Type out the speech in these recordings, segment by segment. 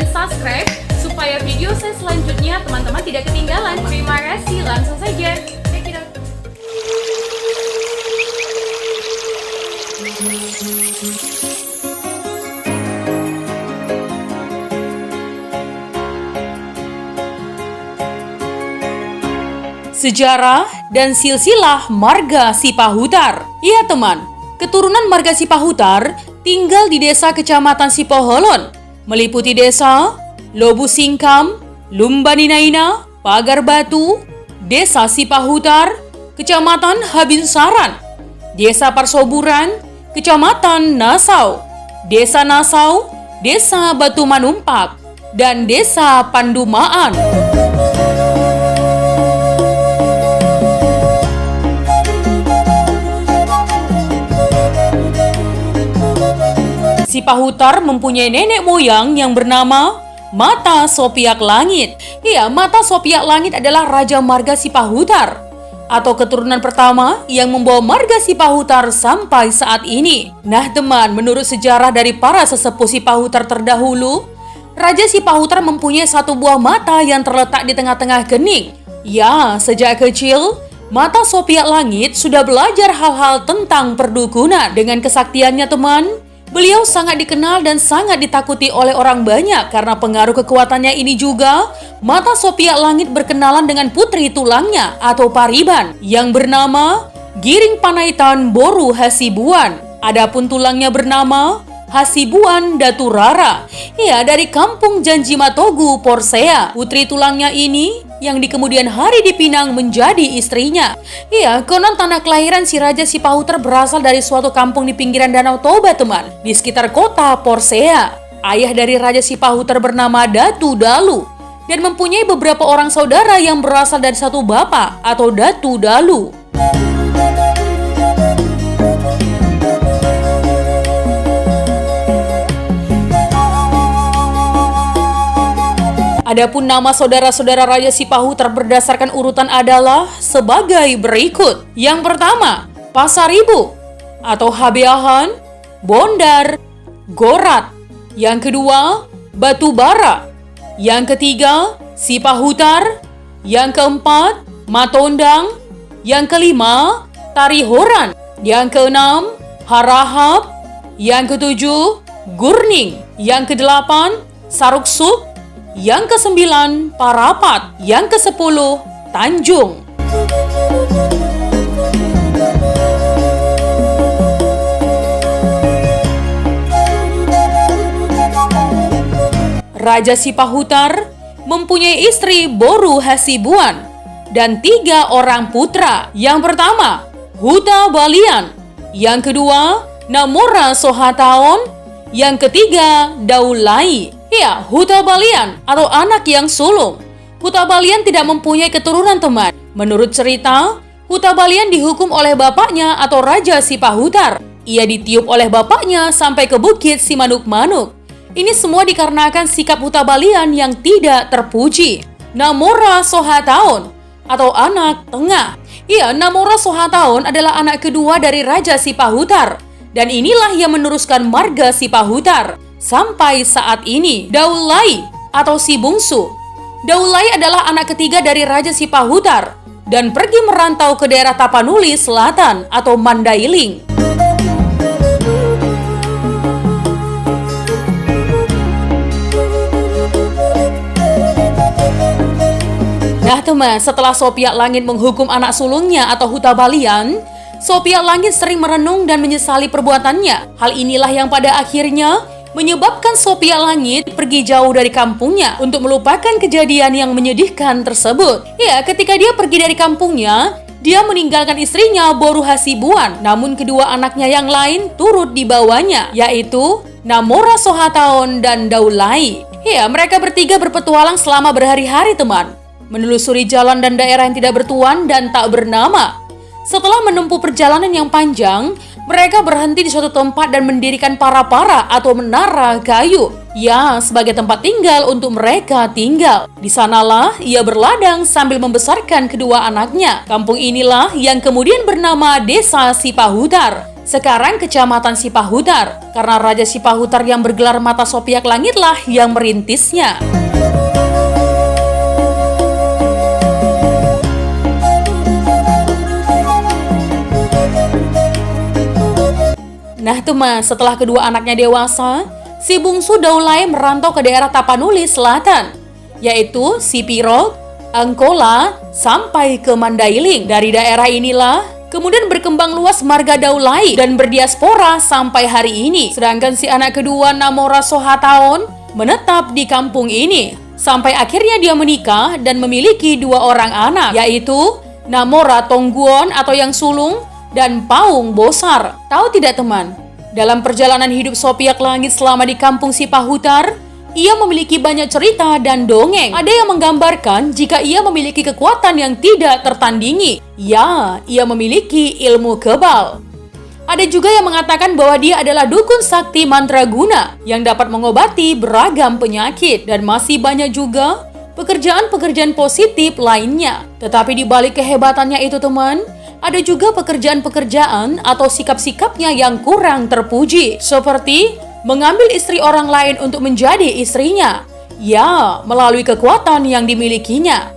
dan subscribe supaya video saya selanjutnya teman-teman tidak ketinggalan. Terima kasih, langsung saja. Check it out. Sejarah dan silsilah marga Sipahutar. Iya teman, keturunan marga Sipahutar tinggal di desa Kecamatan Sipoholon, meliputi desa Lobu Singkam, Lumbaninaina, Pagar Batu, desa Sipahutar, Kecamatan Habinsaran, desa Parsoburan, Kecamatan Nasau, desa Nasau, desa Batu Manumpak, dan desa Pandumaan. Sipahutar mempunyai nenek moyang yang bernama Mata Sopiak Langit. Iya, Mata Sopiak Langit adalah Raja Marga Sipahutar atau keturunan pertama yang membawa marga Sipahutar sampai saat ini. Nah teman, menurut sejarah dari para sesepuh Sipahutar terdahulu, Raja Sipahutar mempunyai satu buah mata yang terletak di tengah-tengah kening. Ya, sejak kecil, Mata Sopiak Langit sudah belajar hal-hal tentang perdukunan. Dengan kesaktiannya teman, beliau sangat dikenal dan sangat ditakuti oleh orang banyak. Karena pengaruh kekuatannya ini juga, Mata Sopiak Langit berkenalan dengan putri tulangnya atau Pariban yang bernama Giring Panaitan Boru Hasibuan. Adapun tulangnya bernama Hasibuan Daturara. Ya, dari kampung Janji Matogu, Porsea. Putri tulangnya ini yang di kemudian hari dipinang menjadi istrinya. Iya, konon tanah kelahiran si Raja Sipahutar berasal dari suatu kampung di pinggiran Danau Toba teman, di sekitar kota Porsea. Ayah dari Raja Sipahutar bernama Datu Dalu dan mempunyai beberapa orang saudara yang berasal dari satu bapak atau Datu Dalu. Adapun nama saudara-saudara Raja Sipahutar berdasarkan urutan adalah sebagai berikut. Yang pertama, Pasaribu atau Habeahan, Bondar, Gorat. Yang kedua, Batubara. Yang ketiga, Sipahutar. Yang keempat, Matondang. Yang kelima, Tarihoran. Yang keenam, Harahap. Yang ketujuh, Gurning. Yang kedelapan, Saruksuk. Yang kesembilan, Parapat. Yang kesepuluh, Tanjung. Raja Sipahutar mempunyai istri Boru Hasibuan dan 3 orang putra. Yang pertama, Huta Balian. Yang kedua, Namora Sohataon. Yang ketiga, Daulai. Ya, Huta Balian atau anak yang sulung. Huta Balian tidak mempunyai keturunan teman. Menurut cerita, Huta Balian dihukum oleh bapaknya atau Raja Sipahutar. Ia ditiup oleh bapaknya sampai ke bukit Simanuk-Manuk. Ini semua dikarenakan sikap Huta Balian yang tidak terpuji. Namora Sohataon atau anak tengah. Iya, Namora Sohataon adalah anak kedua dari Raja Sipahutar. Dan inilah yang meneruskan marga Sipahutar sampai saat ini. Daulai atau si bungsu. Daulai adalah anak ketiga dari Raja Sipahutar dan pergi merantau ke daerah Tapanuli Selatan atau Mandailing. Nah teman, setelah Sopiak Langit menghukum anak sulungnya atau Huta Balian, Sopiak Langit sering merenung dan menyesali perbuatannya. Hal inilah yang pada akhirnya menyebabkan Sopiak Langit pergi jauh dari kampungnya untuk melupakan kejadian yang menyedihkan tersebut. Ya, ketika dia pergi dari kampungnya, dia meninggalkan istrinya Boru Hasibuan. Namun kedua anaknya yang lain turut dibawanya, yaitu Namora Sohataon dan Daulai. Ya, mereka bertiga berpetualang selama berhari-hari teman, menelusuri jalan dan daerah yang tidak bertuan dan tak bernama. Setelah menempuh perjalanan yang panjang, mereka berhenti di suatu tempat dan mendirikan para-para atau menara kayu. Ya, sebagai tempat tinggal untuk mereka tinggal. Di sanalah ia berladang sambil membesarkan kedua anaknya. Kampung inilah yang kemudian bernama Desa Sipahutar. sekarang Kecamatan Sipahutar, karena Raja Sipahutar yang bergelar Mata Sopiak Langitlah yang merintisnya. Nah teman, setelah kedua anaknya dewasa, si bungsu Daulay merantau ke daerah Tapanuli Selatan, yaitu Sipirog, Angkola, sampai ke Mandailing. Dari daerah inilah kemudian berkembang luas marga Daulay dan berdiaspora sampai hari ini. Sedangkan si anak kedua Namora Sohataon menetap di kampung ini sampai akhirnya dia menikah dan memiliki 2 orang anak, yaitu Namora Tongguon atau yang sulung dan Paung Bosar. Tahu tidak teman, dalam perjalanan hidup Sopiak Langit selama di kampung Sipahutar, ia memiliki banyak cerita dan dongeng. Ada yang menggambarkan jika ia memiliki kekuatan yang tidak tertandingi. Ya, ia memiliki ilmu kebal. Ada juga yang mengatakan bahwa dia adalah dukun sakti mandraguna yang dapat mengobati beragam penyakit. Dan masih banyak juga pekerjaan-pekerjaan positif lainnya. Tetapi di balik kehebatannya itu teman, ada juga pekerjaan-pekerjaan atau sikap-sikapnya yang kurang terpuji, seperti mengambil istri orang lain untuk menjadi istrinya, ya, melalui kekuatan yang dimilikinya.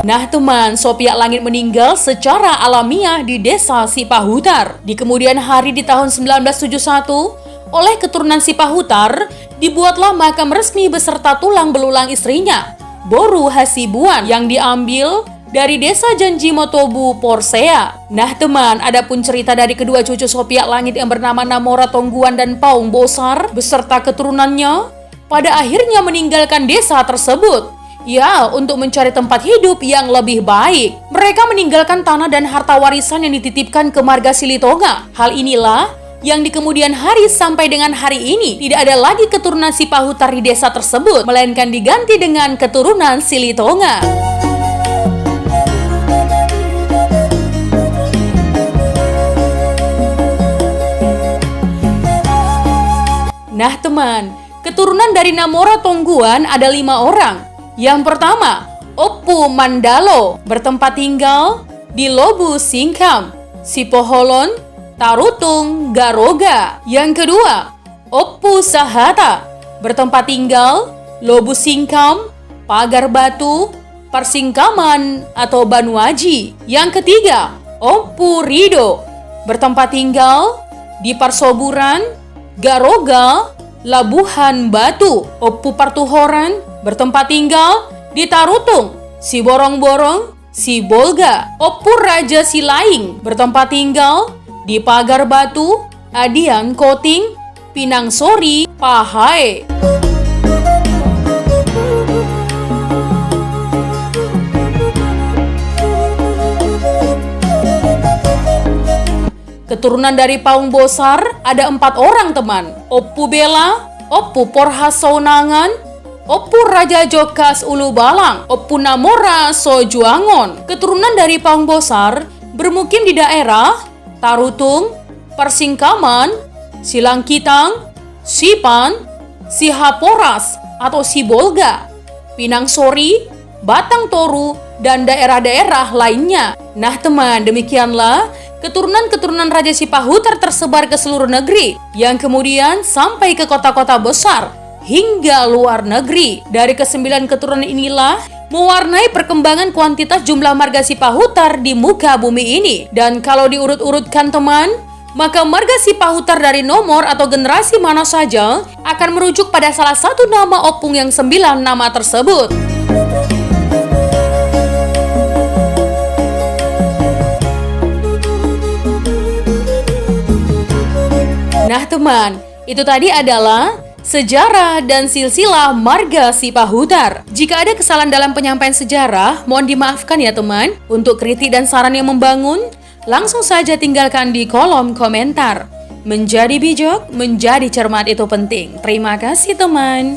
Nah teman, Sopiak Langit meninggal secara alamiah di desa Sipahutar. Di kemudian hari di tahun 1971, oleh keturunan Sipahutar, dibuatlah makam resmi beserta tulang belulang istrinya, Boru Hasibuan, yang diambil dari desa Janji Motobu, Porsea. Nah teman, adapun cerita dari kedua cucu Sopiak Langit yang bernama Namora Tongguan dan Paung Bosar beserta keturunannya, pada akhirnya meninggalkan desa tersebut, ya, untuk mencari tempat hidup yang lebih baik. Mereka meninggalkan tanah dan harta warisan yang dititipkan ke marga Silitonga. Hal inilah yang di kemudian hari sampai dengan hari ini tidak ada lagi keturunan Sipahutar di desa tersebut, melainkan diganti dengan keturunan Silitonga. Nah teman, keturunan dari Namora Tongguan ada 5 orang. Yang pertama, Oppu Mandalo, bertempat tinggal di Lobu Singkam, Sipoholon, Tarutung, Garoga. Yang kedua, Oppu Sahata, bertempat tinggal Lobu Singkam, Pagar Batu, Persingkaman atau Banuaji. Yang ketiga, Oppu Rido, bertempat tinggal di Parsoburan, Garoga, Labuhan Batu. Oppu Partuhoran, bertempat tinggal di Tarutung, Siborong-borong, Sibolga. Oppu Raja Silaing, bertempat tinggal di Pagar Batu, Adian Koting, Pinang Sori, Pahai. Keturunan dari Paung Bosar ada 4 orang teman. Oppu Bela, Oppu Porhasaunangan, Oppu Raja Jokas Ulu Balang, Oppu Namora Sojuangon. Keturunan dari Paung Bosar bermukim di daerah Tarutung, Persingkaman, Silangkitang, Sipan, Sihaporas atau Sibolga, Pinang Sori, Batang Toru, dan daerah-daerah lainnya. Nah teman, demikianlah keturunan-keturunan Raja Sipahutar tersebar ke seluruh negeri, yang kemudian sampai ke kota-kota besar hingga luar negeri. Dari ke-9 keturunan inilah mewarnai perkembangan kuantitas jumlah marga Sipahutar di muka bumi ini. Dan kalau diurut-urutkan teman, maka marga Sipahutar dari nomor atau generasi mana saja akan merujuk pada salah satu nama opung yang 9 nama tersebut. Nah teman, itu tadi adalah sejarah dan silsilah marga Sipahutar. Jika ada kesalahan dalam penyampaian sejarah, mohon dimaafkan ya teman. Untuk kritik dan saran yang membangun, langsung saja tinggalkan di kolom komentar. Menjadi bijak, menjadi cermat itu penting. Terima kasih teman.